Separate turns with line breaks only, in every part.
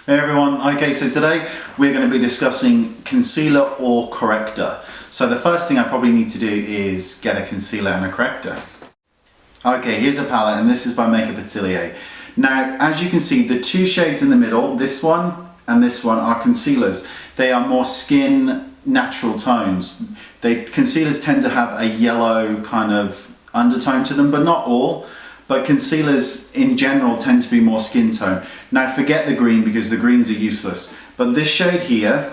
Hey everyone, okay, so today we're going to be discussing concealer or corrector. So the first thing I probably need to do is get a concealer and a corrector. Okay, here's a palette and this is by Maqpro Paris. Now, as you can see, the two shades in the middle, this one and this one, are concealers. They are more skin natural tones. Concealers tend to have a yellow kind of undertone to them, but not all. But concealers in general tend to be more skin tone. Now forget the green because the greens are useless. But this shade here,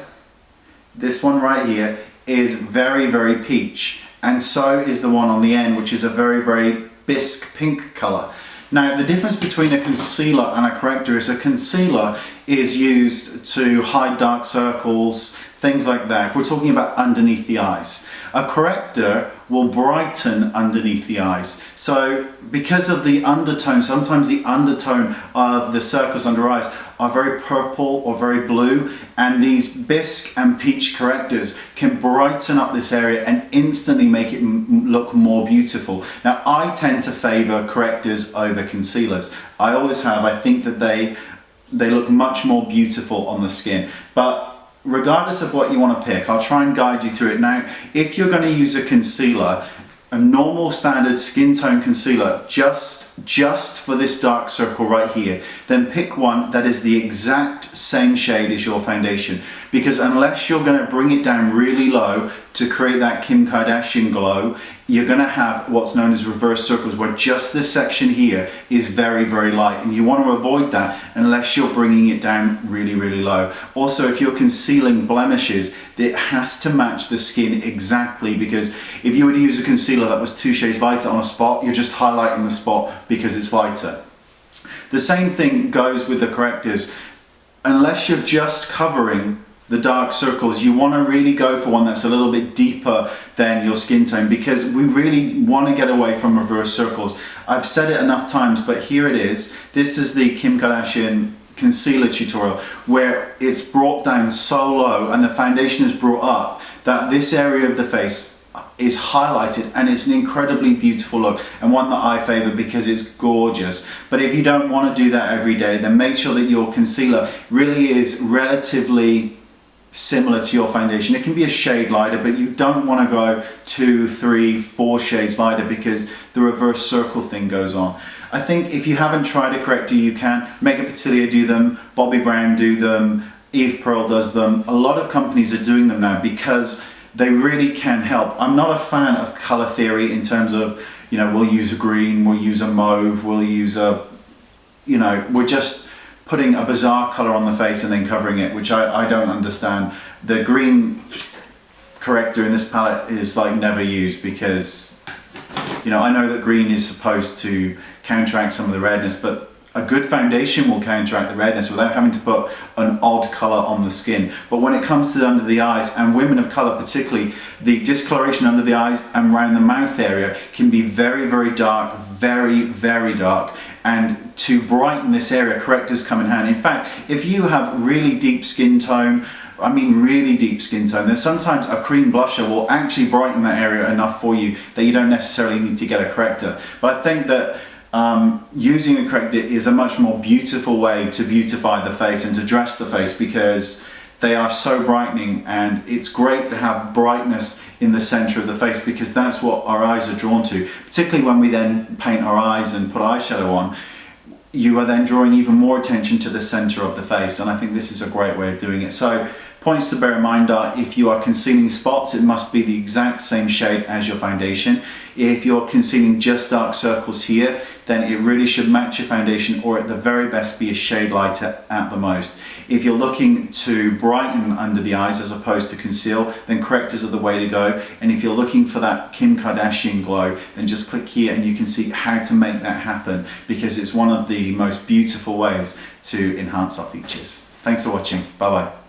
this one right here, is very, very peach. And so is the one on the end, which is a very, very bisque pink color. Now the difference between a concealer and a corrector is a concealer is used to hide dark circles, things like that. If we're talking about underneath the eyes. A corrector will brighten underneath the eyes. So because of the undertone, sometimes the undertone of the circles under eyes are very purple or very blue, and these bisque and peach correctors can brighten up this area and instantly make it look more beautiful. Now I tend to favor correctors over concealers. I always have. I think that they look much more beautiful on the skin. But regardless of what you want to pick, I'll try and guide you through it. Now, if you're going to use a concealer, a normal standard skin tone concealer, just for this dark circle right here, then pick one that is the exact same shade as your foundation. Because unless you're going to bring it down really low to create that Kim Kardashian glow, you're going to have what's known as reverse circles, where just this section here is very, very light, and you want to avoid that unless you're bringing it down really, really low. Also, if you're concealing blemishes, it has to match the skin exactly, because if you were to use a concealer that was 2 shades lighter on a spot, you're just highlighting the spot because it's lighter. The same thing goes with the correctors. Unless you're just covering the dark circles, you want to really go for one that's a little bit deeper than your skin tone, because we really want to get away from reverse circles. I've said it enough times, but here it is. This is the Kim Kardashian concealer tutorial, where it's brought down so low and the foundation is brought up that this area of the face is highlighted, and it's an incredibly beautiful look, and one that I favor because it's gorgeous. But if you don't want to do that every day, then make sure that your concealer really is relatively similar to your foundation. It can be a shade lighter, but you don't want to go 2, 3, 4 shades lighter because the reverse circle thing goes on. I think if you haven't tried a corrector, you can. Maqpro Paris do them, Bobbi Brown do them, Eve Pearl does them. A lot of companies are doing them now because they really can help. I'm not a fan of color theory in terms of, you know, we'll use a green, we'll use a mauve, we'll use a, you know, we're just putting a bizarre color on the face and then covering it, which I don't understand. The green corrector in this palette is like never used because, you know, I know that green is supposed to counteract some of the redness, but a good foundation will counteract the redness without having to put an odd color on the skin. But when it comes to under the eyes, and women of color particularly, the discoloration under the eyes and around the mouth area can be very, very dark, very, very dark. And to brighten this area, correctors come in handy. In fact, if you have really deep skin tone, I mean really deep skin tone, then sometimes a cream blusher will actually brighten that area enough for you that you don't necessarily need to get a corrector. But I think that using a corrector is a much more beautiful way to beautify the face and to dress the face, because they are so brightening, and it's great to have brightness in the center of the face because that's what our eyes are drawn to. Particularly when we then paint our eyes and put eyeshadow on, you are then drawing even more attention to the center of the face, and I think this is a great way of doing it. So points to bear in mind are, if you are concealing spots, it must be the exact same shade as your foundation. If you're concealing just dark circles here, then it really should match your foundation, or at the very best be a shade lighter at the most. If you're looking to brighten under the eyes as opposed to conceal, then correctors are the way to go. And if you're looking for that Kim Kardashian glow, then just click here and you can see how to make that happen, because it's one of the most beautiful ways to enhance our features. Thanks for watching. Bye bye.